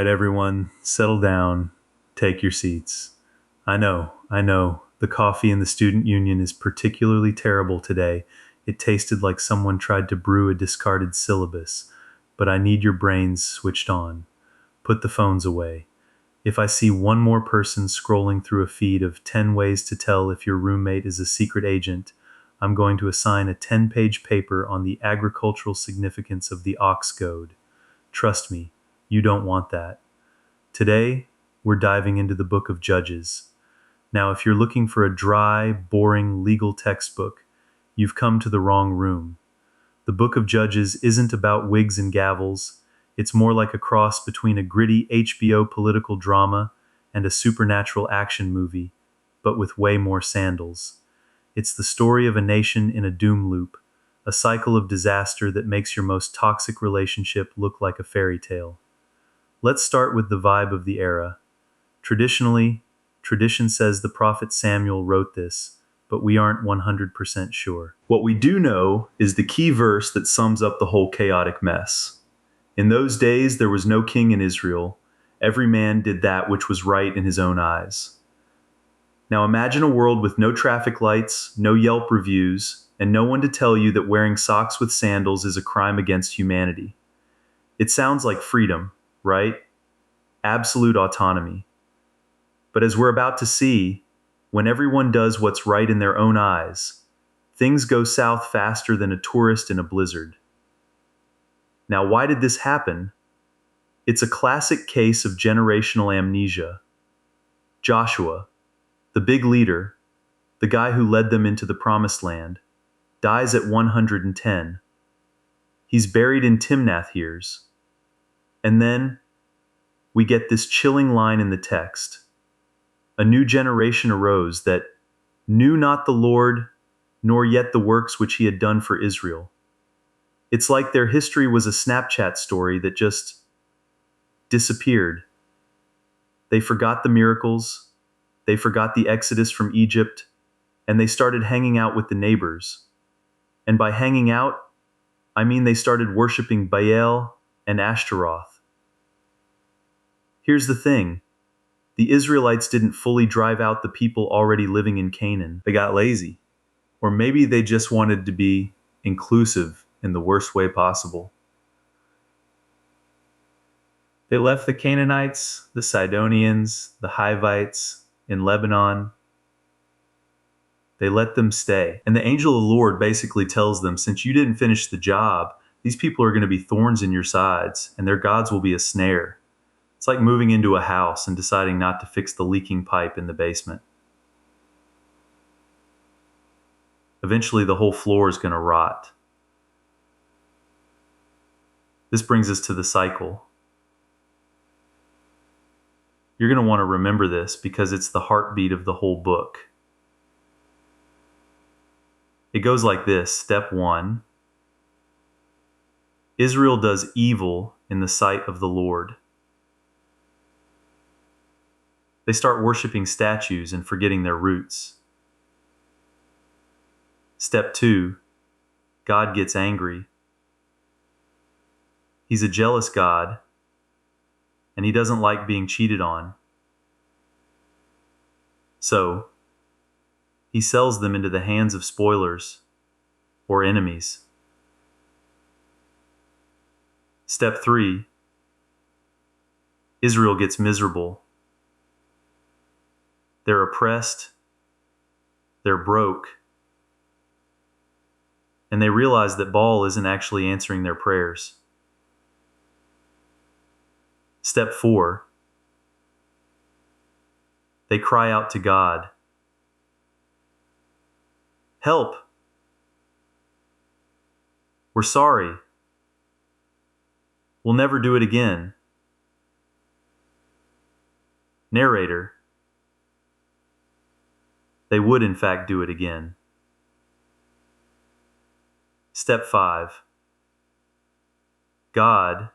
right, everyone, settle down. Take your seats. I know. The coffee in the student union is particularly terrible today. It tasted like someone tried to brew a discarded syllabus. But I need your brains switched on. Put the phones away. If I see one more person scrolling through a feed of 10 ways to tell if your roommate is a secret agent, I'm going to assign a 10-page paper on the agricultural significance of the ox goad. Trust me, you don't want that. Today, we're diving into the book of Judges. Now, if you're looking for a dry, boring legal textbook, you've come to the wrong room. The book of Judges isn't about wigs and gavels. It's more like a cross between a gritty HBO political drama and a supernatural action movie, but with way more sandals. It's the story of a nation in a doom loop, a cycle of disaster that makes your most toxic relationship look like a fairy tale. Let's start with the vibe of the era. Tradition says the prophet Samuel wrote this, but we aren't 100% sure. What we do know is the key verse that sums up the whole chaotic mess. In those days there was no king in Israel. Every man did that which was right in his own eyes. Now imagine a world with no traffic lights, no Yelp reviews, and no one to tell you that wearing socks with sandals is a crime against humanity. It sounds like freedom, right? Absolute autonomy. But as we're about to see, when everyone does what's right in their own eyes, things go south faster than a tourist in a blizzard. Now, why did this happen? It's a classic case of generational amnesia. Joshua, the big leader, the guy who led them into the promised land, dies at 110. He's buried in Timnath years. And then we get this chilling line in the text. A new generation arose that knew not the Lord, nor yet the works which he had done for Israel. It's like their history was a Snapchat story that just disappeared. They forgot the miracles, they forgot the exodus from Egypt, and they started hanging out with the neighbors. And by hanging out, I mean they started worshiping Baal and Ashtaroth. Here's the thing. The Israelites didn't fully drive out the people already living in Canaan. They got lazy. Or maybe they just wanted to be inclusive in the worst way possible. They left the Canaanites, the Sidonians, the Hivites in Lebanon. They let them stay. And the angel of the Lord basically tells them, since you didn't finish the job, these people are going to be thorns in your sides, and their gods will be a snare. It's like moving into a house and deciding not to fix the leaking pipe in the basement. Eventually, the whole floor is going to rot. This brings us to the cycle. You're going to want to remember this because it's the heartbeat of the whole book. It goes like this. Step 1. Israel does evil in the sight of the Lord. They start worshiping statues and forgetting their roots. Step 2. God gets angry. He's a jealous God, and he doesn't like being cheated on. So, he sells them into the hands of spoilers or enemies. Step 3. Israel gets miserable. They're oppressed, they're broke, and they realize that Baal isn't actually answering their prayers. Step 4. They cry out to God. Help! We're sorry. We'll never do it again. Narrator. They would in fact do it again. Step 5. God,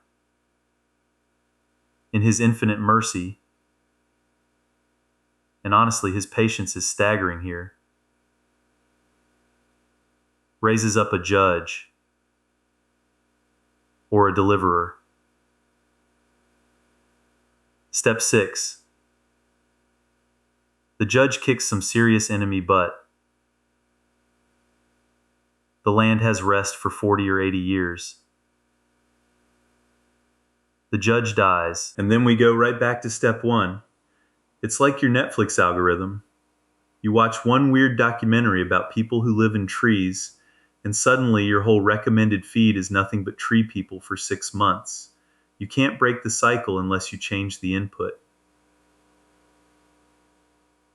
in his infinite mercy, and honestly his patience is staggering here, raises up a judge or a deliverer. Step 6. The judge kicks some serious enemy butt. The land has rest for 40 or 80 years. The judge dies, and then we go right back to step 1. It's like your Netflix algorithm. You watch one weird documentary about people who live in trees, and suddenly your whole recommended feed is nothing but tree people for 6 months. You can't break the cycle unless you change the input.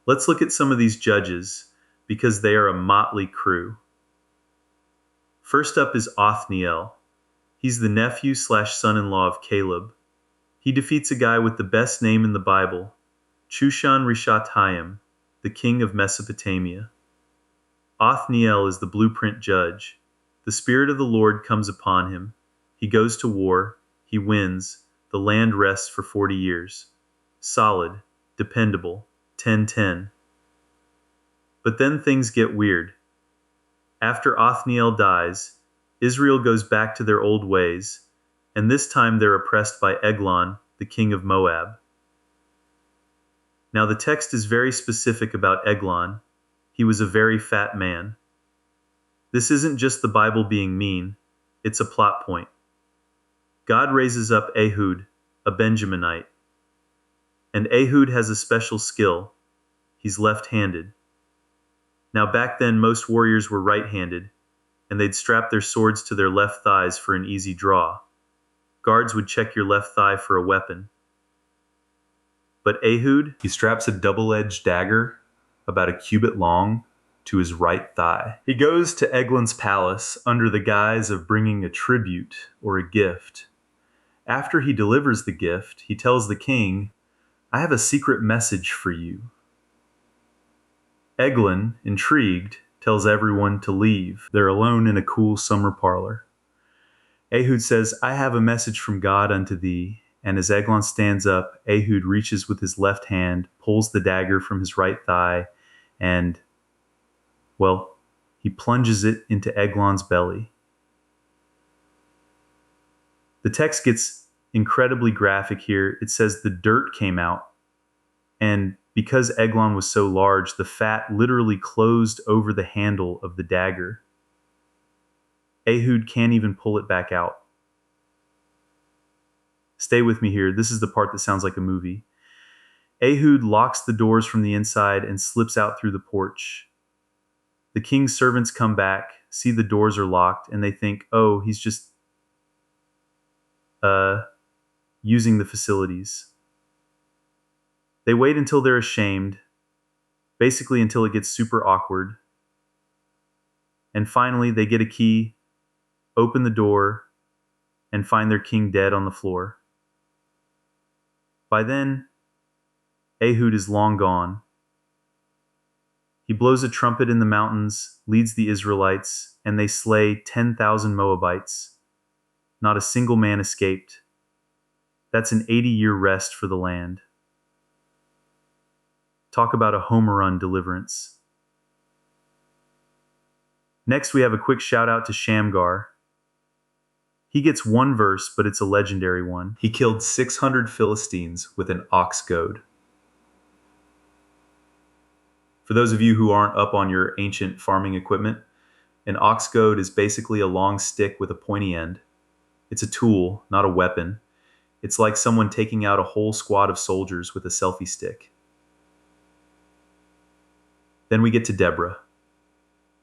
Let's look at some of these judges, because they are a motley crew. First up is Othniel. He's the nephew/son-in-law of Caleb. He defeats a guy with the best name in the Bible, Shushan-Rishathaim, the king of Mesopotamia. Othniel is the blueprint judge. The Spirit of the Lord comes upon him. He goes to war. He wins. The land rests for 40 years. Solid, dependable, 10-10. But then things get weird. After Othniel dies, Israel goes back to their old ways, and this time they're oppressed by Eglon, the king of Moab. Now the text is very specific about Eglon. He was a very fat man. This isn't just the Bible being mean, it's a plot point. God raises up Ehud, a Benjaminite. And Ehud has a special skill. He's left-handed. Now back then most warriors were right-handed, and they'd strap their swords to their left thighs for an easy draw. Guards would check your left thigh for a weapon. But Ehud, he straps a double-edged dagger, about a cubit long, to his right thigh. He goes to Eglon's palace under the guise of bringing a tribute or a gift. After he delivers the gift, he tells the king, "I have a secret message for you." Eglon, intrigued, tells everyone to leave. They're alone in a cool summer parlor. Ehud says, "I have a message from God unto thee." And as Eglon stands up, Ehud reaches with his left hand, pulls the dagger from his right thigh, and, well, he plunges it into Eglon's belly. The text gets incredibly graphic here. It says the dirt came out, and because Eglon was so large, the fat literally closed over the handle of the dagger. Ehud can't even pull it back out. Stay with me here. This is the part that sounds like a movie. Ehud locks the doors from the inside and slips out through the porch. The king's servants come back, see the doors are locked, and they think, oh, he's just using the facilities. They wait until they're ashamed, basically until it gets super awkward. And finally, they get a key, open the door, and find their king dead on the floor. By then, Ehud is long gone. He blows a trumpet in the mountains, leads the Israelites, and they slay 10,000 Moabites. Not a single man escaped. That's an 80-year rest for the land. Talk about a home run deliverance. Next, we have a quick shout out to Shamgar. He gets one verse, but it's a legendary one. He killed 600 Philistines with an ox goad. For those of you who aren't up on your ancient farming equipment, an ox goad is basically a long stick with a pointy end. It's a tool, not a weapon. It's like someone taking out a whole squad of soldiers with a selfie stick. Then we get to Deborah.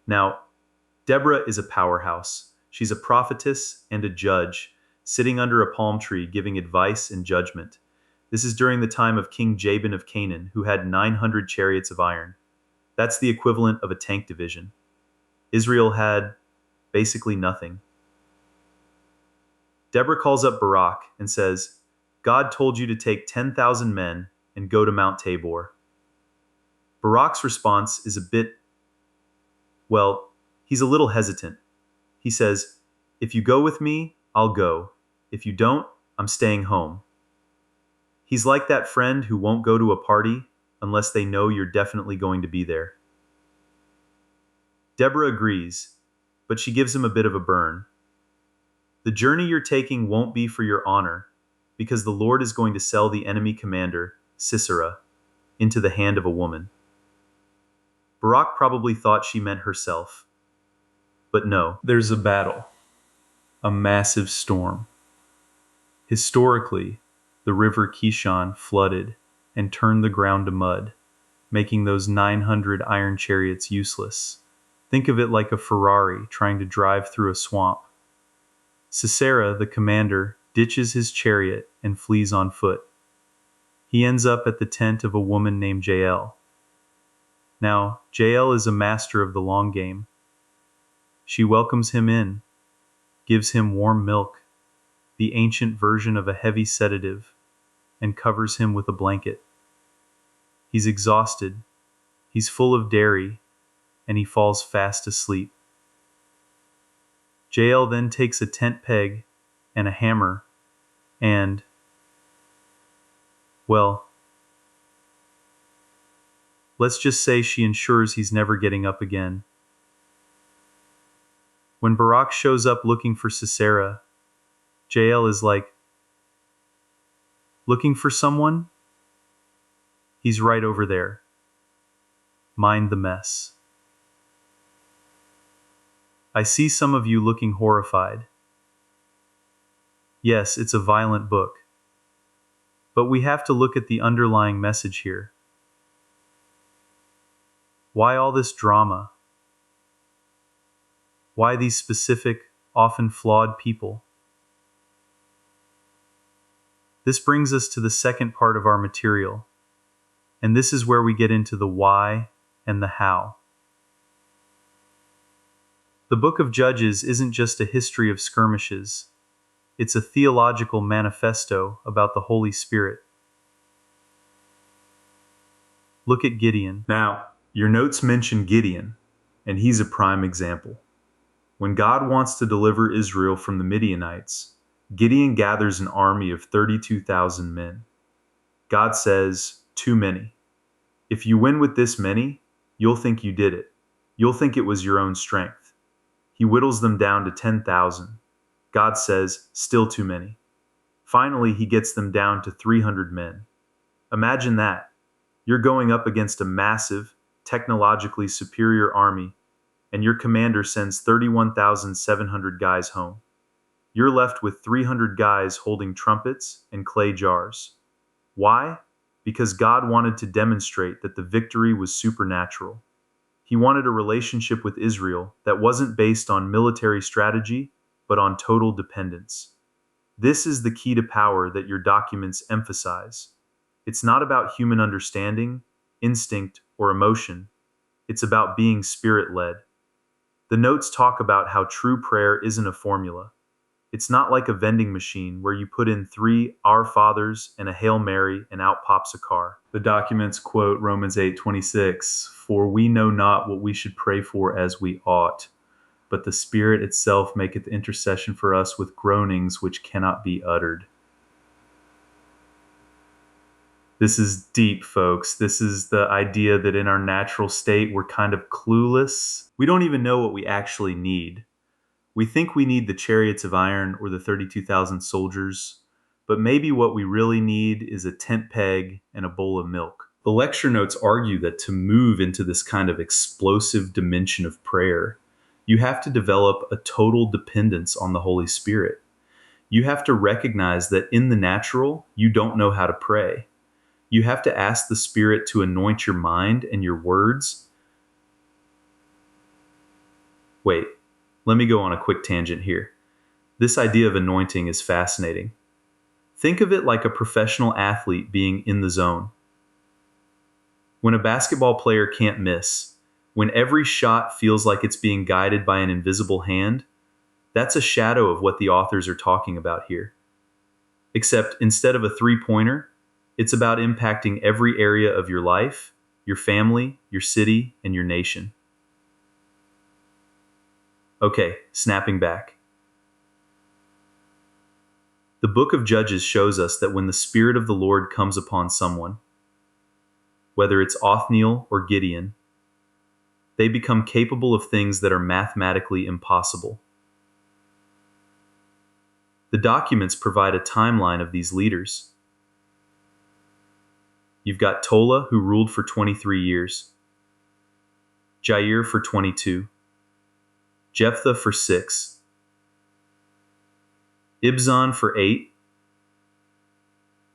Now, Deborah is a powerhouse. She's a prophetess and a judge, sitting under a palm tree giving advice and judgment. This is during the time of King Jabin of Canaan, who had 900 chariots of iron. That's the equivalent of a tank division. Israel had basically nothing. Deborah calls up Barak and says, God told you to take 10,000 men and go to Mount Tabor. Barak's response is he's a little hesitant. He says, if you go with me, I'll go. If you don't, I'm staying home. He's like that friend who won't go to a party unless they know you're definitely going to be there. Deborah agrees, but she gives him a bit of a burn. The journey you're taking won't be for your honor. because the Lord is going to sell the enemy commander, Sisera, into the hand of a woman. Barak probably thought she meant herself. But no, there's a battle, a massive storm. Historically, the river Kishon flooded and turned the ground to mud, making those 900 iron chariots useless. Think of it like a Ferrari trying to drive through a swamp. Sisera, the commander, ditches his chariot and flees on foot. He ends up at the tent of a woman named Jael. Now, Jael is a master of the long game. She welcomes him in, gives him warm milk, the ancient version of a heavy sedative, and covers him with a blanket. He's exhausted, he's full of dairy, and he falls fast asleep. Jael then takes a tent peg and a hammer and, well, let's just say she ensures he's never getting up again. When Barak shows up looking for Sisera, Jael is like, "Looking for someone? He's right over there. Mind the mess." I see some of you looking horrified. Yes, it's a violent book. But we have to look at the underlying message here. Why all this drama? Why these specific, often flawed people? This brings us to the second part of our material, and this is where we get into the why and the how. The book of Judges isn't just a history of skirmishes. It's a theological manifesto about the Holy Spirit. Look at Gideon. Now, your notes mention Gideon, and he's a prime example. When God wants to deliver Israel from the Midianites, Gideon gathers an army of 32,000 men. God says, "Too many. If you win with this many, you'll think you did it. You'll think it was your own strength." He whittles them down to 10,000. God says, "Still too many." Finally, he gets them down to 300 men. Imagine that. You're going up against a massive, technologically superior army, and your commander sends 31,700 guys home. You're left with 300 guys holding trumpets and clay jars. Why? Because God wanted to demonstrate that the victory was supernatural. He wanted a relationship with Israel that wasn't based on military strategy, but on total dependence. This is the key to power that your documents emphasize. It's not about human understanding, instinct, or emotion. It's about being spirit-led. The notes talk about how true prayer isn't a formula. It's not like a vending machine where you put in 3 Our Fathers and a Hail Mary and out pops a car. The documents quote Romans 8:26, "For we know not what we should pray for as we ought, but the Spirit itself maketh intercession for us with groanings which cannot be uttered." This is deep, folks. This is the idea that in our natural state, we're kind of clueless. We don't even know what we actually need. We think we need the chariots of iron or the 32,000 soldiers, but maybe what we really need is a tent peg and a bowl of milk. The lecture notes argue that to move into this kind of explosive dimension of prayer, you have to develop a total dependence on the Holy Spirit. You have to recognize that in the natural, you don't know how to pray. You have to ask the Spirit to anoint your mind and your words. Wait, let me go on a quick tangent here. This idea of anointing is fascinating. Think of it like a professional athlete being in the zone. When a basketball player can't miss, when every shot feels like it's being guided by an invisible hand, that's a shadow of what the authors are talking about here. Except instead of a three-pointer, it's about impacting every area of your life, your family, your city, and your nation. Okay, snapping back. The book of Judges shows us that when the Spirit of the Lord comes upon someone, whether it's Othniel or Gideon, they become capable of things that are mathematically impossible. The documents provide a timeline of these leaders. You've got Tola, who ruled for 23 years, Jair for 22, Jephthah for 6, Ibzan for 8,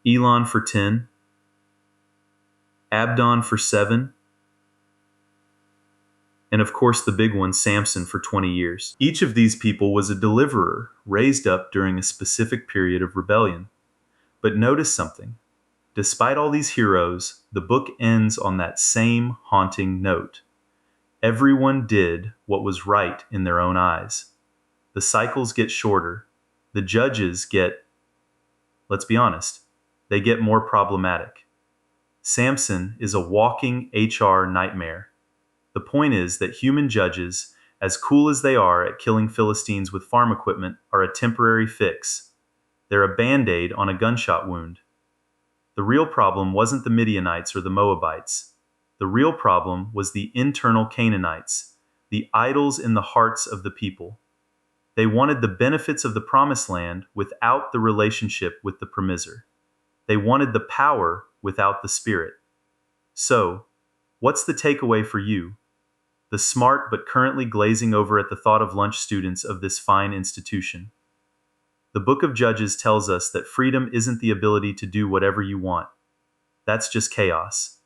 Elon for 10, Abdon for 7, and of course the big one, Samson, for 20 years. Each of these people was a deliverer raised up during a specific period of rebellion. But notice something. Despite all these heroes, the book ends on that same haunting note. Everyone did what was right in their own eyes. The cycles get shorter. The judges get, let's be honest, they get more problematic. Samson is a walking HR nightmare. The point is that human judges, as cool as they are at killing Philistines with farm equipment, are a temporary fix. They're a band-aid on a gunshot wound. The real problem wasn't the Midianites or the Moabites. The real problem was the internal Canaanites, the idols in the hearts of the people. They wanted the benefits of the promised land without the relationship with the promiser. They wanted the power without the spirit. So, what's the takeaway for you, the smart but currently glazing over at the thought of lunch students of this fine institution? The book of Judges tells us that freedom isn't the ability to do whatever you want. That's just chaos.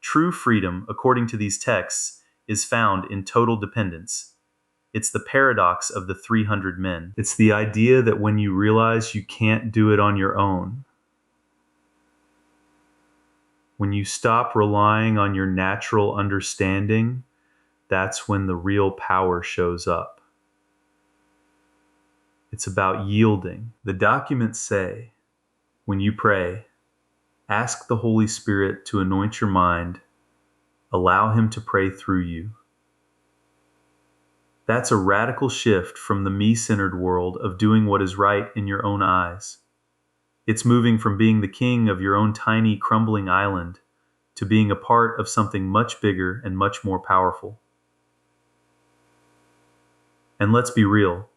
True freedom, according to these texts, is found in total dependence. It's the paradox of the 300 men. It's the idea that when you realize you can't do it on your own, when you stop relying on your natural understanding, that's when the real power shows up. It's about yielding. The documents say, when you pray, ask the Holy Spirit to anoint your mind, allow Him to pray through you. That's a radical shift from the me-centered world of doing what is right in your own eyes. It's moving from being the king of your own tiny, crumbling island to being a part of something much bigger and much more powerful. And let's be real.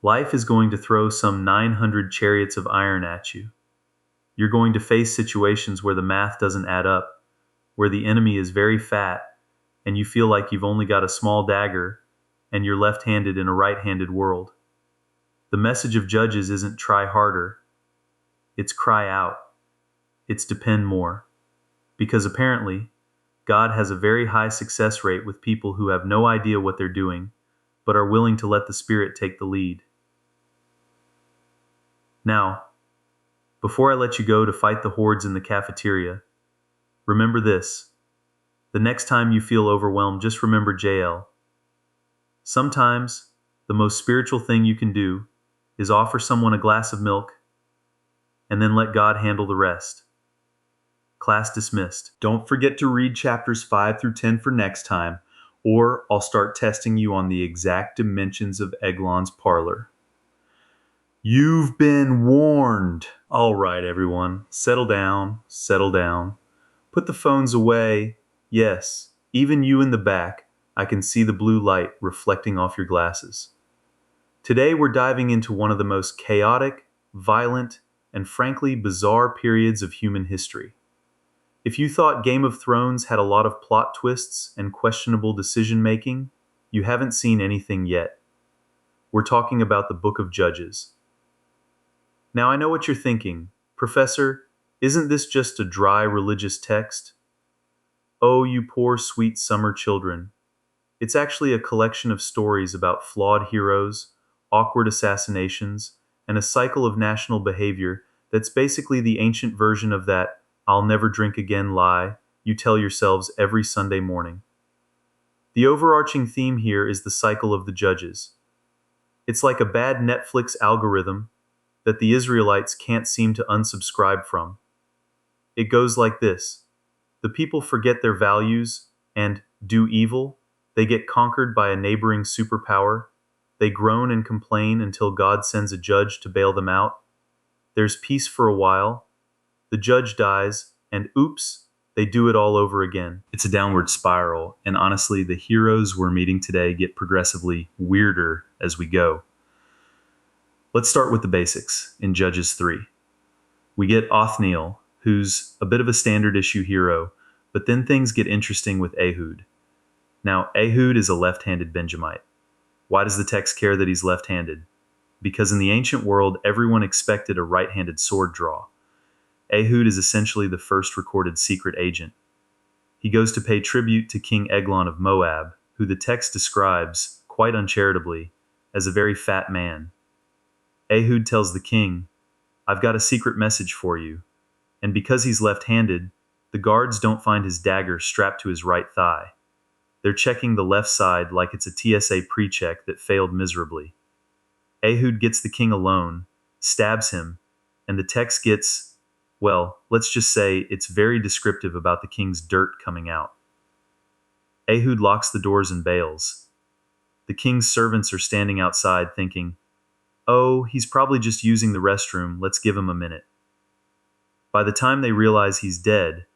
Life is going to throw some 900 chariots of iron at you. You're going to face situations where the math doesn't add up, where the enemy is very fat, and you feel like you've only got a small dagger, and you're left-handed in a right-handed world. The message of Judges isn't try harder. It's cry out. It's depend more. Because apparently, God has a very high success rate with people who have no idea what they're doing, but are willing to let the Spirit take the lead. Now, before I let you go to fight the hordes in the cafeteria, remember this. The next time you feel overwhelmed, just remember Jael. Sometimes, the most spiritual thing you can do is offer someone a glass of milk and then let God handle the rest. Class dismissed. Don't forget to read chapters 5 through 10 for next time, or I'll start testing you on the exact dimensions of Eglon's parlor. You've been warned. All right, everyone. Settle down, settle down. Put the phones away. Yes, even you in the back. I can see the blue light reflecting off your glasses. Today we're diving into one of the most chaotic, violent, and frankly bizarre periods of human history. If you thought Game of Thrones had a lot of plot twists and questionable decision-making, you haven't seen anything yet. We're talking about the Book of Judges. Now I know what you're thinking. Professor, isn't this just a dry religious text? Oh, you poor sweet summer children. It's actually a collection of stories about flawed heroes, awkward assassinations, and a cycle of national behavior that's basically the ancient version of that "I'll never drink again" lie you tell yourselves every Sunday morning. The overarching theme here is the cycle of the judges. It's like a bad Netflix algorithm that the Israelites can't seem to unsubscribe from. It goes like this. The people forget their values and do evil. They get conquered by a neighboring superpower. They groan and complain until God sends a judge to bail them out. There's peace for a while. The judge dies, and oops, they do it all over again. It's a downward spiral, and honestly, the heroes we're meeting today get progressively weirder as we go. Let's start with the basics in Judges 3. We get Othniel, who's a bit of a standard issue hero, but then things get interesting with Ehud. Now, Ehud is a left-handed Benjamite. Why does the text care that he's left-handed? Because in the ancient world, everyone expected a right-handed sword draw. Ehud is essentially the first recorded secret agent. He goes to pay tribute to King Eglon of Moab, who the text describes, quite uncharitably, as a very fat man. Ehud tells the king, "I've got a secret message for you." And because he's left-handed, the guards don't find his dagger strapped to his right thigh. They're checking the left side like it's a TSA pre-check that failed miserably. Ehud gets the king alone, stabs him, and the text gets, well, let's just say it's very descriptive about the king's dirt coming out. Ehud locks the doors and bails. The king's servants are standing outside thinking, "Oh, he's probably just using the restroom, let's give him a minute." By the time they realize he's dead,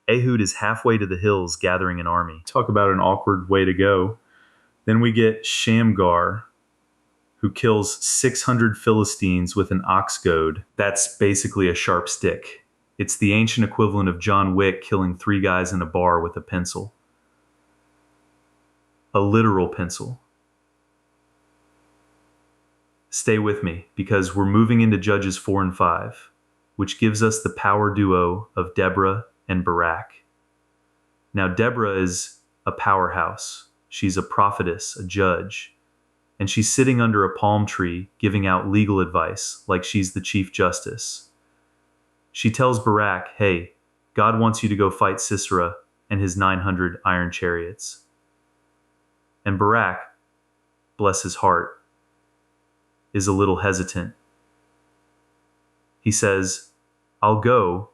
Ehud is halfway to the hills gathering an army. Talk about an awkward way to go. Then we get Shamgar, who kills 600 Philistines with an ox goad. That's basically a sharp stick. It's the ancient equivalent of John Wick killing 3 guys in a bar with a pencil. A literal pencil. Stay with me, because we're moving into Judges 4 and 5, which gives us the power duo of Deborah and Barak. Now, Deborah is a powerhouse. She's a prophetess, a judge, and she's sitting under a palm tree giving out legal advice like she's the chief justice. She tells Barak, "Hey, God wants you to go fight Sisera and his 900 iron chariots." And Barak, bless his heart, is a little hesitant. He says, "I'll go,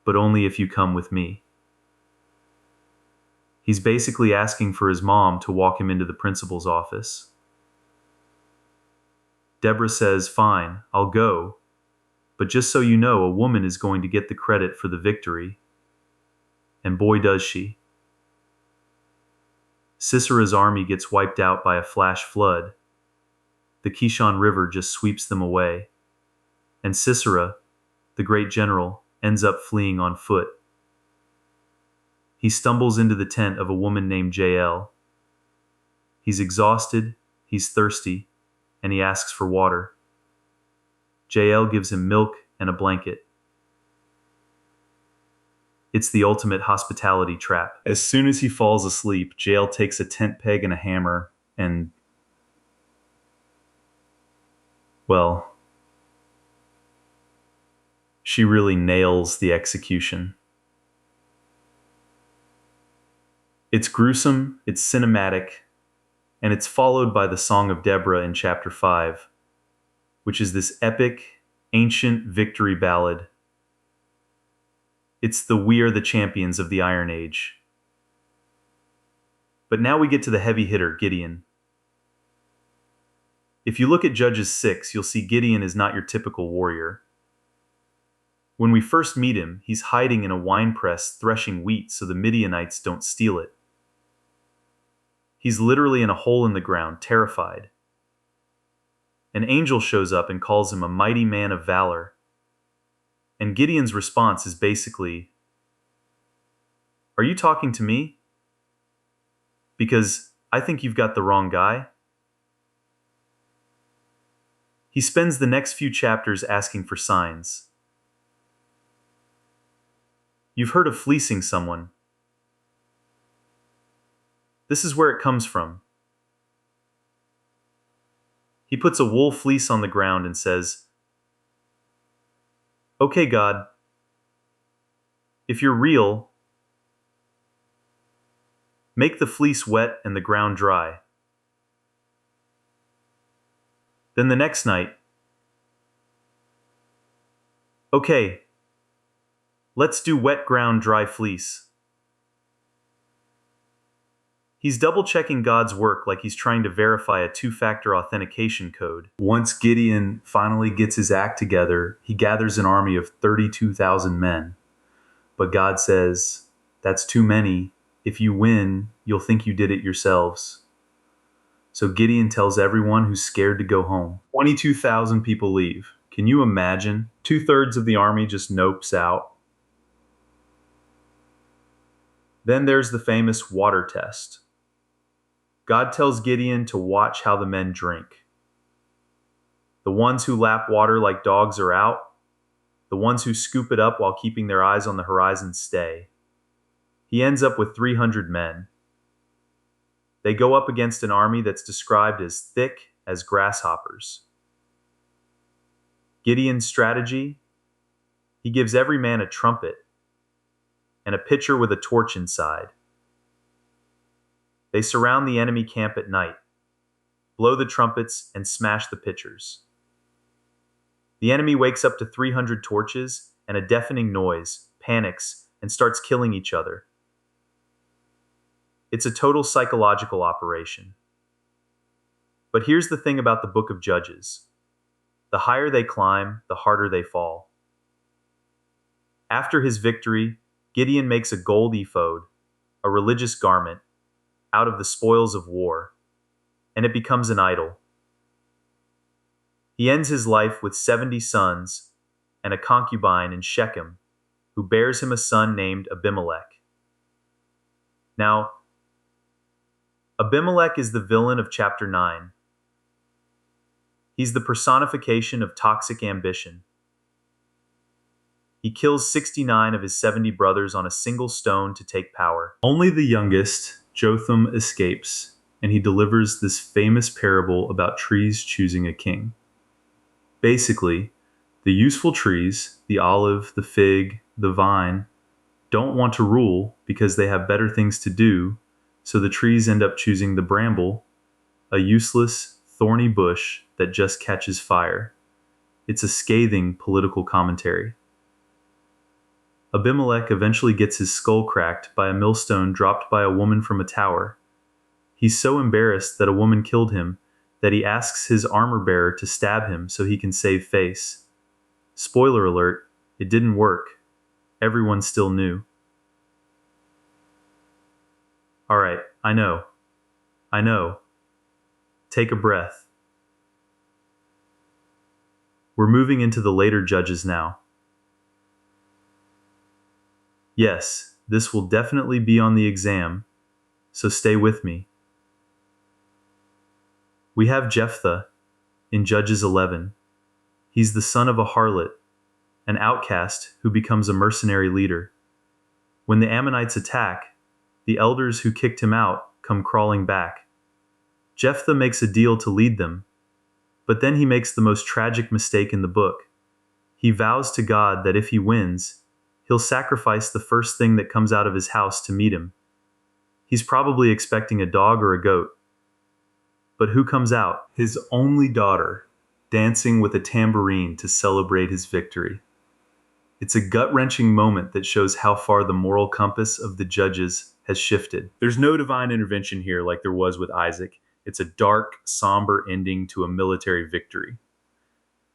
but only if you come with me." He's basically asking for his mom to walk him into the principal's office. Deborah says, "Fine, I'll go, but just so you know, a woman is going to get the credit for the victory." And boy does she. Sisera's army gets wiped out by a flash flood. The Kishon River just sweeps them away. And Sisera, the great general, ends up fleeing on foot. He stumbles into the tent of a woman named Jael. He's exhausted, he's thirsty, and he asks for water. Jael gives him milk and a blanket. It's the ultimate hospitality trap. As soon as he falls asleep, Jael takes a tent peg and a hammer and, well, she really nails the execution. It's gruesome, it's cinematic, and it's followed by the Song of Deborah in chapter 5, which is this epic, ancient victory ballad. It's the "We Are the Champions" of the Iron Age. But now we get to the heavy hitter, Gideon. If you look at Judges 6, you'll see Gideon is not your typical warrior. When we first meet him, he's hiding in a winepress threshing wheat so the Midianites don't steal it. He's literally in a hole in the ground, terrified. An angel shows up and calls him a mighty man of valor. And Gideon's response is basically, "Are you talking to me? Because I think you've got the wrong guy." He spends the next few chapters asking for signs. You've heard of fleecing someone. This is where it comes from. He puts a wool fleece on the ground and says, "Okay, God, if you're real, make the fleece wet and the ground dry." Then the next night, "Okay, let's do wet ground, dry fleece." He's double-checking God's work like he's trying to verify a 2-factor authentication code. Once Gideon finally gets his act together, he gathers an army of 32,000 men. But God says, "That's too many. If you win, you'll think you did it yourselves." So Gideon tells everyone who's scared to go home. 22,000 people leave. Can you imagine? 2/3 of the army just nopes out. Then there's the famous water test. God tells Gideon to watch how the men drink. The ones who lap water like dogs are out. The ones who scoop it up while keeping their eyes on the horizon stay. He ends up with 300 men. They go up against an army that's described as thick as grasshoppers. Gideon's strategy? He gives every man a trumpet and a pitcher with a torch inside. They surround the enemy camp at night, blow the trumpets, and smash the pitchers. The enemy wakes up to 300 torches and a deafening noise, panics, and starts killing each other. It's a total psychological operation. But here's the thing about the book of Judges. The higher they climb, the harder they fall. After his victory, Gideon makes a gold ephod, a religious garment, out of the spoils of war, and it becomes an idol. He ends his life with 70 sons and a concubine in Shechem, who bears him a son named Abimelech. Now, Abimelech is the villain of chapter 9. He's the personification of toxic ambition. He kills 69 of his 70 brothers on a single stone to take power. Only the youngest, Jotham, escapes, and he delivers this famous parable about trees choosing a king. Basically, the useful trees, the olive, the fig, the vine, don't want to rule because they have better things to do, so the trees end up choosing the bramble, a useless, thorny bush that just catches fire. It's a scathing political commentary. Abimelech eventually gets his skull cracked by a millstone dropped by a woman from a tower. He's so embarrassed that a woman killed him that he asks his armor-bearer to stab him so he can save face. Spoiler alert, it didn't work. Everyone still knew. Alright, I know. Take a breath. We're moving into the later Judges now. Yes, this will definitely be on the exam, so stay with me. We have Jephthah in Judges 11. He's the son of a harlot, an outcast who becomes a mercenary leader. When the Ammonites attack, the elders who kicked him out come crawling back. Jephthah makes a deal to lead them, but then he makes the most tragic mistake in the book. He vows to God that if he wins, he'll sacrifice the first thing that comes out of his house to meet him. He's probably expecting a dog or a goat. But who comes out? His only daughter, dancing with a tambourine to celebrate his victory. It's a gut-wrenching moment that shows how far the moral compass of the judges has shifted. There's no divine intervention here like there was with Isaac. It's a dark, somber ending to a military victory.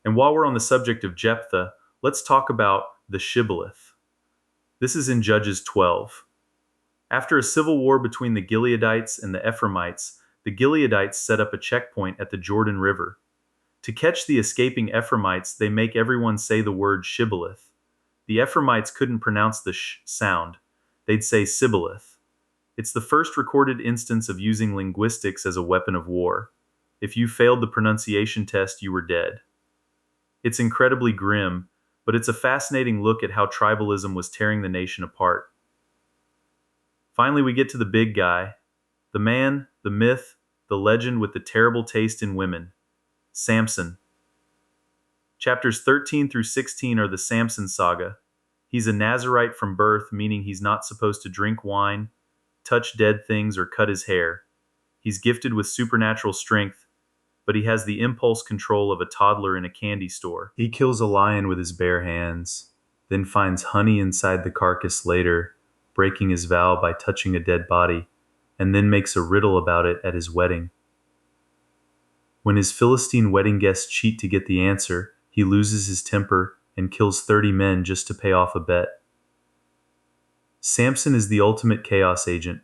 And while we're on the subject of Jephthah, let's talk about the shibboleth. This is in Judges 12. After a civil war between the Gileadites and the Ephraimites, the Gileadites set up a checkpoint at the Jordan River. To catch the escaping Ephraimites, they make everyone say the word shibboleth. The Ephraimites couldn't pronounce the sh sound. They'd say sibboleth. It's the first recorded instance of using linguistics as a weapon of war. If you failed the pronunciation test, you were dead. It's incredibly grim, but it's a fascinating look at how tribalism was tearing the nation apart. Finally, we get to the big guy, the man, the myth, the legend with the terrible taste in women, Samson. Chapters 13 through 16 are the Samson saga. He's a Nazirite from birth, meaning he's not supposed to drink wine, touch dead things, or cut his hair. He's gifted with supernatural strength, but he has the impulse control of a toddler in a candy store. He kills a lion with his bare hands, then finds honey inside the carcass later, breaking his vow by touching a dead body, and then makes a riddle about it at his wedding. When his Philistine wedding guests cheat to get the answer, he loses his temper and kills 30 men just to pay off a bet. Samson is the ultimate chaos agent.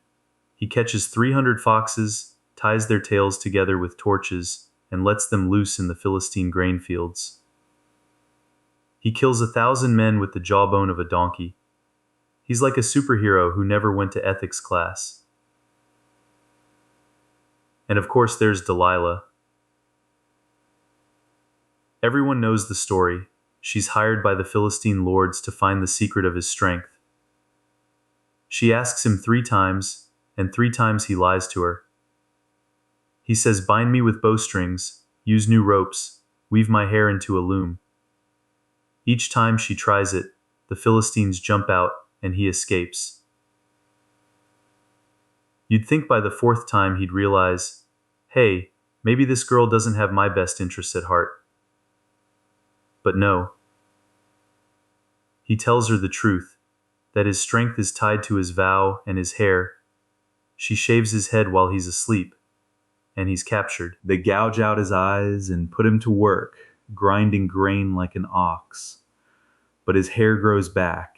He catches 300 foxes, ties their tails together with torches, and lets them loose in the Philistine grain fields. He kills 1,000 men with the jawbone of a donkey. He's like a superhero who never went to ethics class. And of course, there's Delilah. Everyone knows the story. She's hired by the Philistine lords to find the secret of his strength. She asks him 3 times, and 3 times he lies to her. He says, "Bind me with bowstrings, use new ropes, weave my hair into a loom." Each time she tries it, the Philistines jump out and he escapes. You'd think by the 4th time he'd realize, hey, maybe this girl doesn't have my best interests at heart. But no. He tells her the truth, that his strength is tied to his vow and his hair. She shaves his head while he's asleep, and he's captured. They gouge out his eyes and put him to work, grinding grain like an ox. But his hair grows back,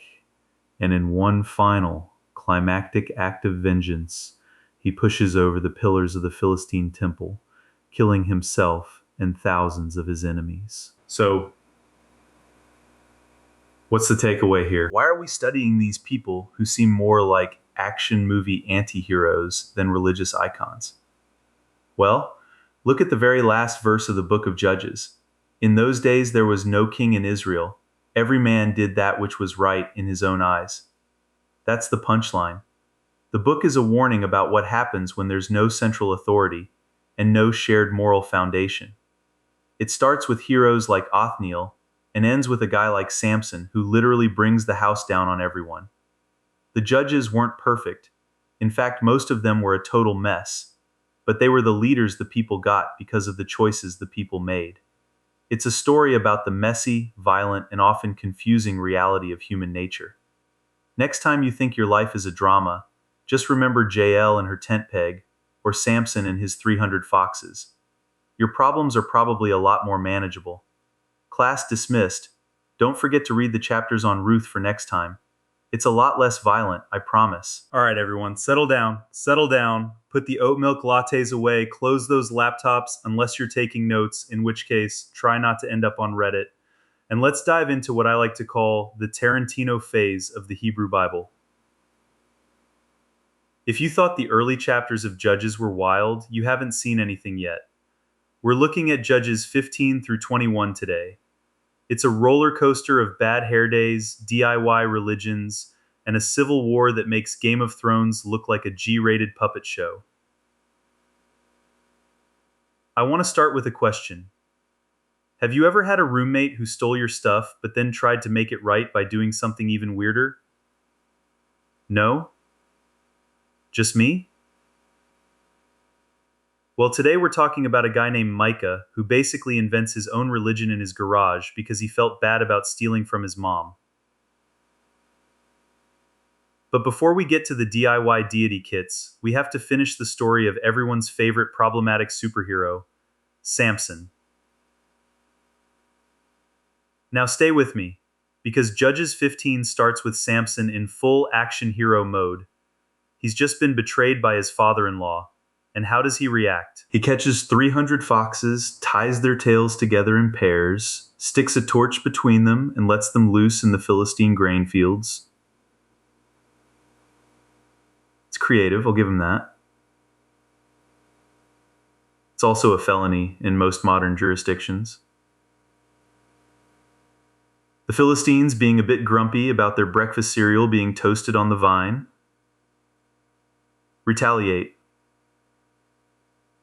and in one final, climactic act of vengeance, he pushes over the pillars of the Philistine temple, killing himself and thousands of his enemies. So, what's the takeaway here? Why are we studying these people who seem more like action movie anti-heroes than religious icons? Well, look at the very last verse of the book of Judges. In those days there was no king in Israel. Every man did that which was right in his own eyes. That's the punchline. The book is a warning about what happens when there's no central authority and no shared moral foundation. It starts with heroes like Othniel and ends with a guy like Samson who literally brings the house down on everyone. The judges weren't perfect. In fact, most of them were a total mess. But they were the leaders the people got because of the choices the people made. It's a story about the messy, violent, and often confusing reality of human nature. Next time you think your life is a drama, just remember Jael and her tent peg, or Samson and his 300 foxes. Your problems are probably a lot more manageable. Class dismissed. Don't forget to read the chapters on Ruth for next time. It's a lot less violent, I promise. All right, everyone, settle down. Put the oat milk lattes away, close those laptops unless you're taking notes, in which case, try not to end up on Reddit. And let's dive into what I like to call the Tarantino phase of the Hebrew Bible. If you thought the early chapters of Judges were wild, you haven't seen anything yet. We're looking at Judges 15 through 21 today. It's a roller coaster of bad hair days, DIY religions, and a civil war that makes Game of Thrones look like a G-rated puppet show. I want to start with a question. Have you ever had a roommate who stole your stuff but then tried to make it right by doing something even weirder? No? Just me? Well, today we're talking about a guy named Micah who basically invents his own religion in his garage because he felt bad about stealing from his mom. But before we get to the DIY deity kits, we have to finish the story of everyone's favorite problematic superhero, Samson. Now stay with me, because Judges 15 starts with Samson in full action hero mode. He's just been betrayed by his father-in-law. And how does he react? He catches 300 foxes, ties their tails together in pairs, sticks a torch between them, and lets them loose in the Philistine grain fields. It's creative, I'll give him that. It's also a felony in most modern jurisdictions. The Philistines being a bit grumpy about their breakfast cereal being toasted on the vine, retaliate.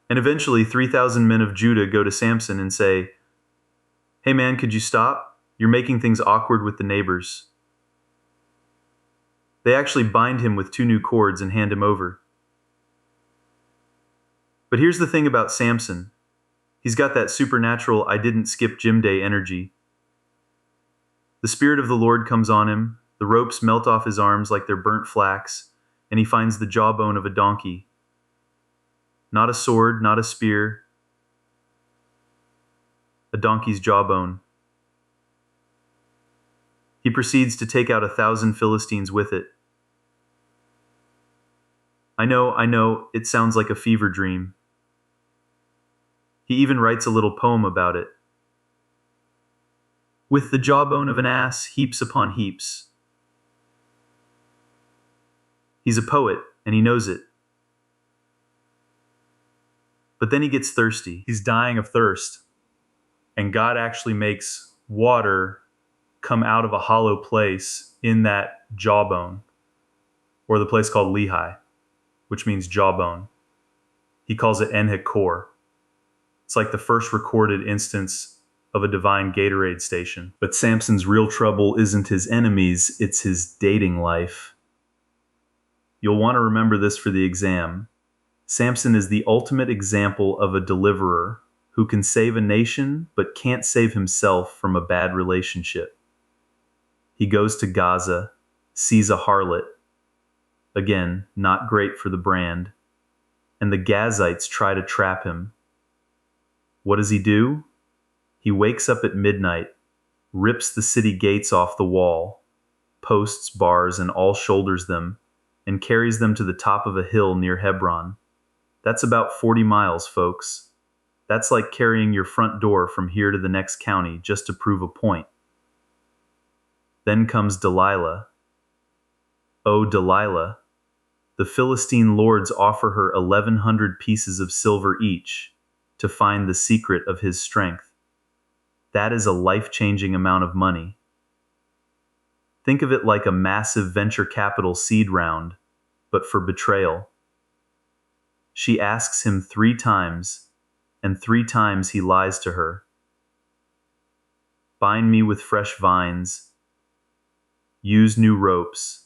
And eventually 3,000 men of Judah go to Samson and say, "Hey man, could you stop? You're making things awkward with the neighbors." They actually bind him with 2 new cords and hand him over. But here's the thing about Samson. He's got that supernatural I didn't skip gym day energy. The Spirit of the Lord comes on him, the ropes melt off his arms like they're burnt flax, and he finds the jawbone of a donkey. Not a sword, not a spear. A donkey's jawbone. He proceeds to take out 1,000 Philistines with it. I know, it sounds like a fever dream. He even writes a little poem about it. With the jawbone of an ass, heaps upon heaps. He's a poet, and he knows it. But then he gets thirsty. He's dying of thirst. And God actually makes water come out of a hollow place in that jawbone, or the place called Lehi, which means jawbone. He calls it En-Hakor. It's like the first recorded instance of a divine Gatorade station. But Samson's real trouble isn't his enemies, it's his dating life. You'll want to remember this for the exam. Samson is the ultimate example of a deliverer who can save a nation but can't save himself from a bad relationship. He goes to Gaza, sees a harlot. Again, not great for the brand. And the Gazites try to trap him. What does he do? He wakes up at midnight, rips the city gates off the wall, posts, bars, and all shoulders them, and carries them to the top of a hill near Hebron. That's about 40 miles, folks. That's like carrying your front door from here to the next county just to prove a point. Then comes Delilah. Oh, Delilah. The Philistine lords offer her 1,100 pieces of silver each to find the secret of his strength. That is a life-changing amount of money. Think of it like a massive venture capital seed round, but for betrayal. She asks him 3 times, and 3 times he lies to her. Bind me with fresh vines. Use new ropes.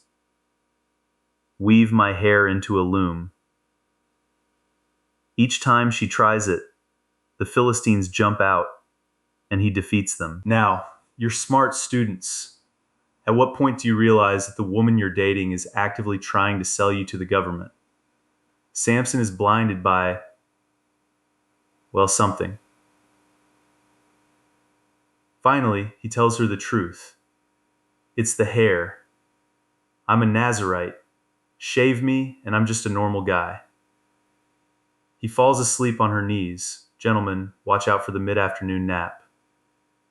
Weave my hair into a loom. Each time she tries it, the Philistines jump out, and he defeats them. Now, you're smart students. At what point do you realize that the woman you're dating is actively trying to sell you to the government? Samson is blinded by, well, something. Finally, he tells her the truth. It's the hair. I'm a Nazirite. Shave me, and I'm just a normal guy. He falls asleep on her knees. Gentlemen, watch out for the mid-afternoon nap.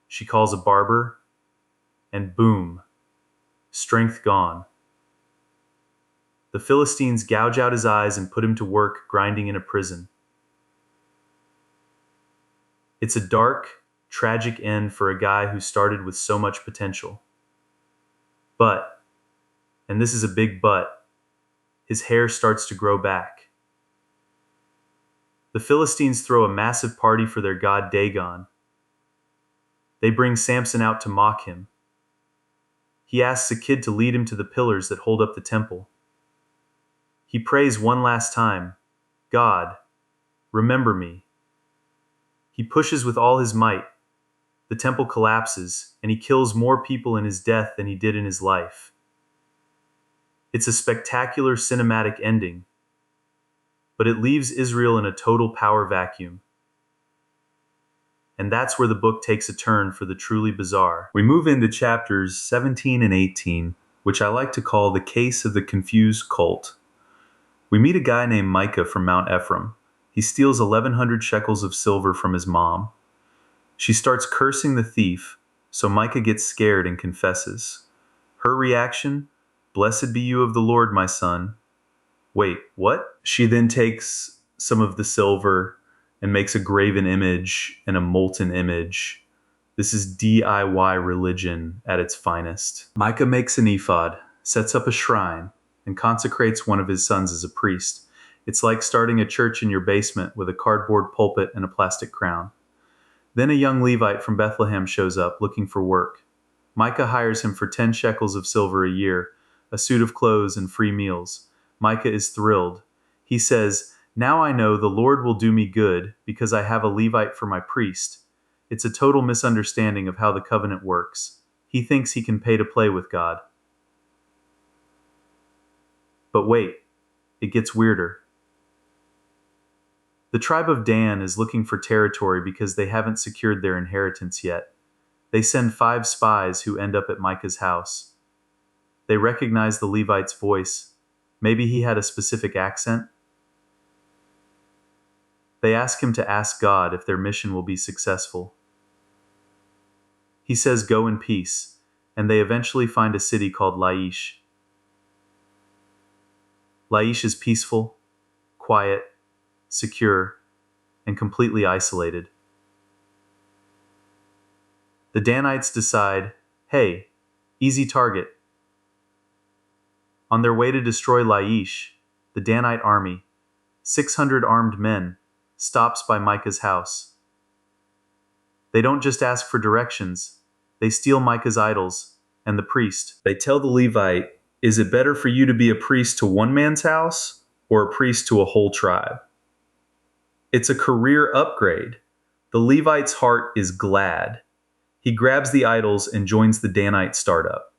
She calls a barber, and boom, strength gone. The Philistines gouge out his eyes and put him to work grinding in a prison. It's a dark, tragic end for a guy who started with so much potential. But, and this is a big but, his hair starts to grow back. The Philistines throw a massive party for their god Dagon. They bring Samson out to mock him. He asks a kid to lead him to the pillars that hold up the temple. He prays one last time, God, remember me. He pushes with all his might. The temple collapses, and he kills more people in his death than he did in his life. It's a spectacular cinematic ending, but it leaves Israel in a total power vacuum. And that's where the book takes a turn for the truly bizarre. We move into chapters 17 and 18, which I like to call the case of the confused cult. We meet a guy named Micah from Mount Ephraim. He steals 1,100 shekels of silver from his mom. She starts cursing the thief, so Micah gets scared and confesses. Her reaction? Blessed be you of the Lord, my son. Wait, what? She then takes some of the silver and makes a graven image and a molten image. This is DIY religion at its finest. Micah makes an ephod, sets up a shrine, and consecrates one of his sons as a priest. It's like starting a church in your basement with a cardboard pulpit and a plastic crown. Then a young Levite from Bethlehem shows up looking for work. Micah hires him for 10 shekels of silver a year, a suit of clothes, and free meals. Micah is thrilled. He says, "Now I know the Lord will do me good because I have a Levite for my priest." It's a total misunderstanding of how the covenant works. He thinks he can pay to play with God. But wait, it gets weirder. The tribe of Dan is looking for territory because they haven't secured their inheritance yet. They send 5 spies who end up at Micah's house. They recognize the Levite's voice. Maybe he had a specific accent. They ask him to ask God if their mission will be successful. He says, "Go in peace," and they eventually find a city called Laish. Laish is peaceful, quiet, secure, and completely isolated. The Danites decide, hey, easy target. On their way to destroy Laish, the Danite army, 600 armed men, stops by Micah's house. They don't just ask for directions, they steal Micah's idols and the priest. They tell the Levite, is it better for you to be a priest to one man's house or a priest to a whole tribe? It's a career upgrade. The Levite's heart is glad. He grabs the idols and joins the Danite startup.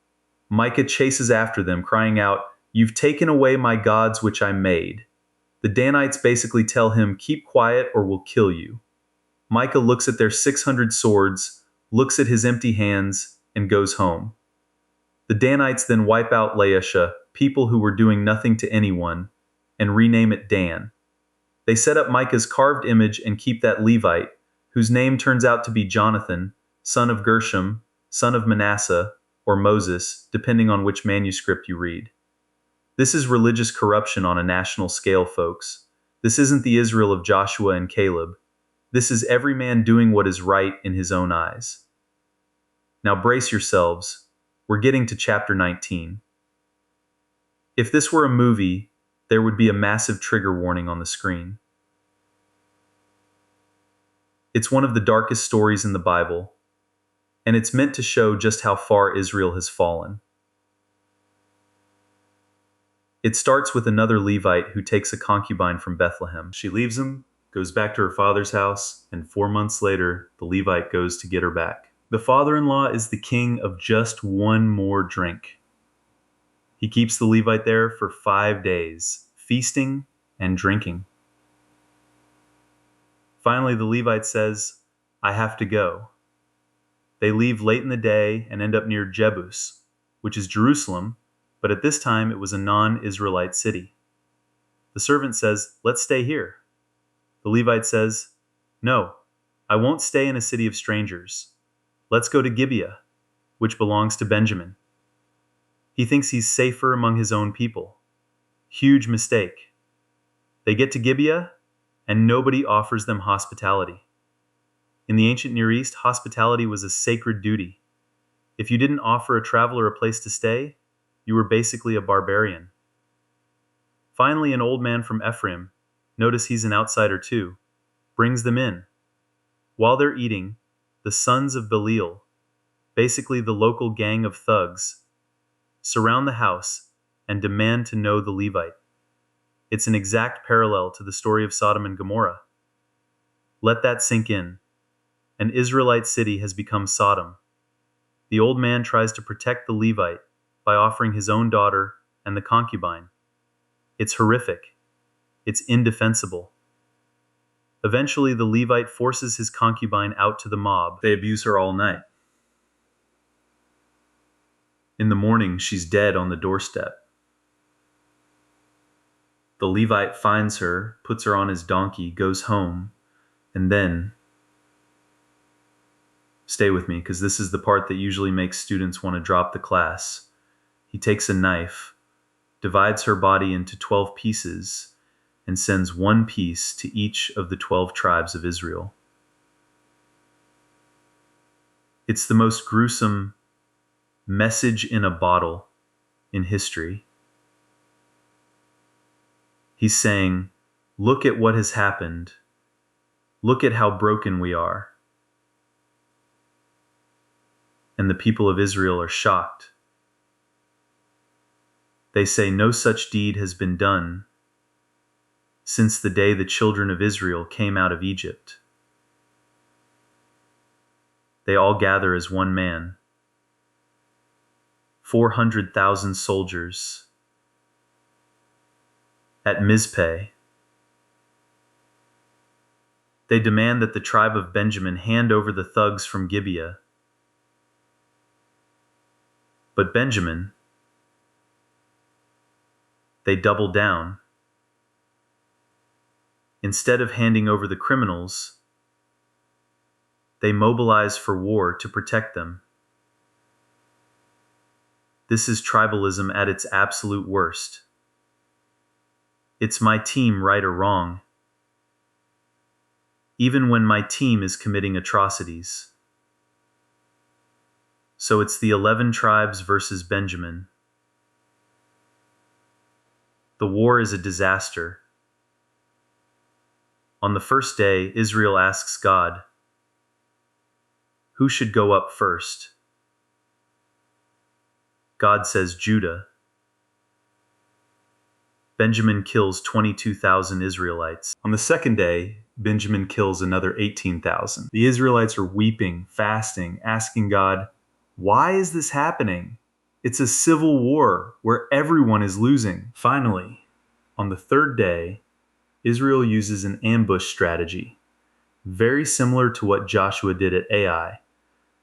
Micah chases after them, crying out, "You've taken away my gods which I made." The Danites basically tell him, keep quiet or we'll kill you. Micah looks at their 600 swords, looks at his empty hands, and goes home. The Danites then wipe out Laisha, people who were doing nothing to anyone, and rename it Dan. They set up Micah's carved image and keep that Levite, whose name turns out to be Jonathan, son of Gershom, son of Manasseh, or Moses, depending on which manuscript you read. This is religious corruption on a national scale, folks. This isn't the Israel of Joshua and Caleb. This is every man doing what is right in his own eyes. Now brace yourselves. We're getting to chapter 19. If this were a movie, there would be a massive trigger warning on the screen. It's one of the darkest stories in the Bible, and it's meant to show just how far Israel has fallen. It starts with another Levite who takes a concubine from Bethlehem. She leaves him, goes back to her father's house, and 4 months later, the Levite goes to get her back. The father-in-law is the king of just one more drink. He keeps the Levite there for 5 days, feasting and drinking. Finally, the Levite says, I have to go. They leave late in the day and end up near Jebus, which is Jerusalem, but at this time it was a non-Israelite city. The servant says, let's stay here. The Levite says, no, I won't stay in a city of strangers. Let's go to Gibeah, which belongs to Benjamin. He thinks he's safer among his own people. Huge mistake. They get to Gibeah, and nobody offers them hospitality. In the ancient Near East, hospitality was a sacred duty. If you didn't offer a traveler a place to stay, you were basically a barbarian. Finally, an old man from Ephraim, notice he's an outsider too, brings them in. While they're eating, the sons of Belial, basically the local gang of thugs, surround the house and demand to know the Levite. It's an exact parallel to the story of Sodom and Gomorrah. Let that sink in. An Israelite city has become Sodom. The old man tries to protect the Levite by offering his own daughter and the concubine. It's horrific. It's indefensible. Eventually, the Levite forces his concubine out to the mob. They abuse her all night. In the morning, she's dead on the doorstep. The Levite finds her, puts her on his donkey, goes home, and then... Stay with me, because this is the part that usually makes students want to drop the class. He takes a knife, divides her body into 12 pieces, and sends one piece to each of the 12 tribes of Israel. It's the most gruesome message in a bottle in history. He's saying, look at what has happened. Look at how broken we are. And the people of Israel are shocked. They say no such deed has been done since the day the children of Israel came out of Egypt. They all gather as one man. 400,000 soldiers at Mizpeh. They demand that the tribe of Benjamin hand over the thugs from Gibeah. But Benjamin, they double down. Instead of handing over the criminals, they mobilize for war to protect them. This is tribalism at its absolute worst. It's my team, right or wrong, even when my team is committing atrocities. So it's the 11 tribes versus Benjamin. The war is a disaster. On the first day, Israel asks God, "Who should go up first?" God says Judah. Benjamin kills 22,000 Israelites. On the second day, Benjamin kills another 18,000. The Israelites are weeping, fasting, asking God, "Why is this happening? It's a civil war where everyone is losing." Finally, on the third day, Israel uses an ambush strategy, very similar to what Joshua did at Ai.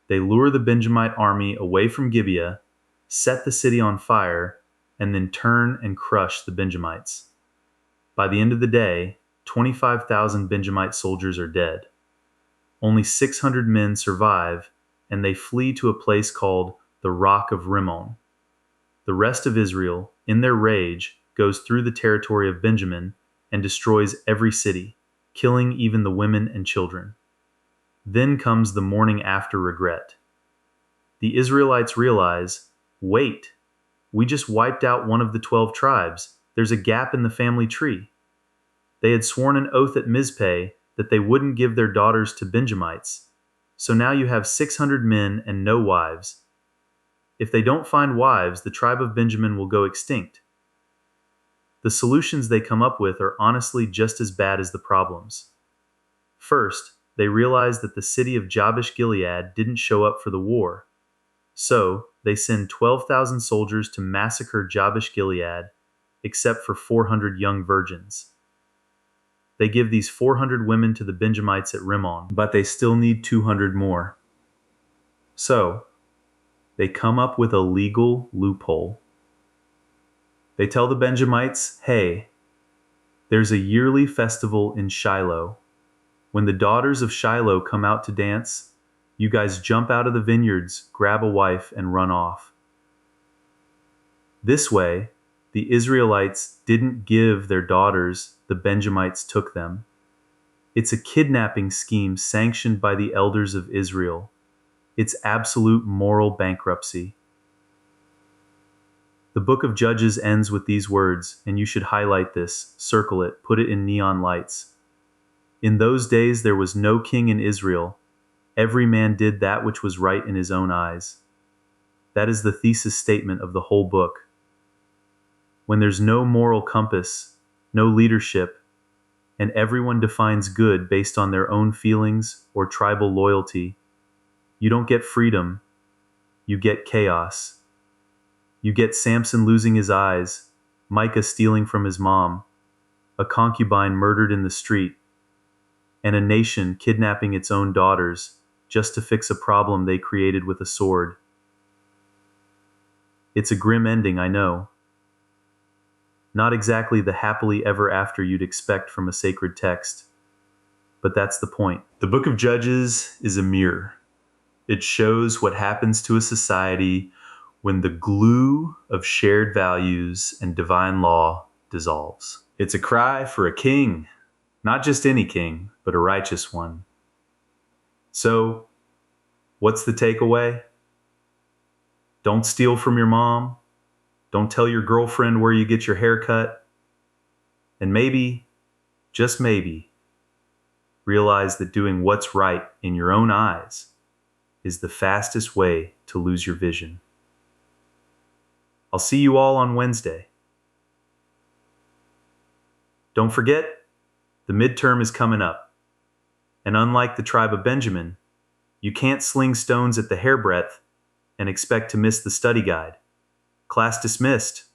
They lure the Benjamite army away from Gibeah, set the city on fire, and then turn and crush the Benjamites. By the end of the day, 25,000 Benjamite soldiers are dead. Only 600 men survive, and they flee to a place called the Rock of Rimmon. The rest of Israel, in their rage, goes through the territory of Benjamin and destroys every city, killing even the women and children. Then comes the morning after regret. The Israelites realize, wait, we just wiped out one of the 12 tribes. There's a gap in the family tree. They had sworn an oath at Mizpeh that they wouldn't give their daughters to Benjamites. So now you have 600 men and no wives. If they don't find wives, the tribe of Benjamin will go extinct. The solutions they come up with are honestly just as bad as the problems. First, they realize that the city of Jabesh-Gilead didn't show up for the war. So, they send 12,000 soldiers to massacre Jabesh-Gilead, except for 400 young virgins. They give these 400 women to the Benjamites at Rimmon, but they still need 200 more. So, they come up with a legal loophole. They tell the Benjamites, hey, there's a yearly festival in Shiloh. When the daughters of Shiloh come out to dance, you guys jump out of the vineyards, grab a wife, and run off. This way, the Israelites didn't give their daughters, the Benjamites took them. It's a kidnapping scheme sanctioned by the elders of Israel. It's absolute moral bankruptcy. The book of Judges ends with these words, and you should highlight this, circle it, put it in neon lights. In those days there was no king in Israel. Every man did that which was right in his own eyes. That is the thesis statement of the whole book. When there's no moral compass, no leadership, and everyone defines good based on their own feelings or tribal loyalty, you don't get freedom, you get chaos. You get Samson losing his eyes, Micah stealing from his mom, a concubine murdered in the street, and a nation kidnapping its own daughters just to fix a problem they created with a sword. It's a grim ending, I know. Not exactly the happily ever after you'd expect from a sacred text, but that's the point. The book of Judges is a mirror. It shows what happens to a society when the glue of shared values and divine law dissolves. It's a cry for a king, not just any king, but a righteous one. So, what's the takeaway? Don't steal from your mom. Don't tell your girlfriend where you get your hair cut. And maybe, just maybe, realize that doing what's right in your own eyes is the fastest way to lose your vision. I'll see you all on Wednesday. Don't forget, the midterm is coming up. And unlike the tribe of Benjamin, you can't sling stones at the hairbreadth and expect to miss the study guide. Class dismissed.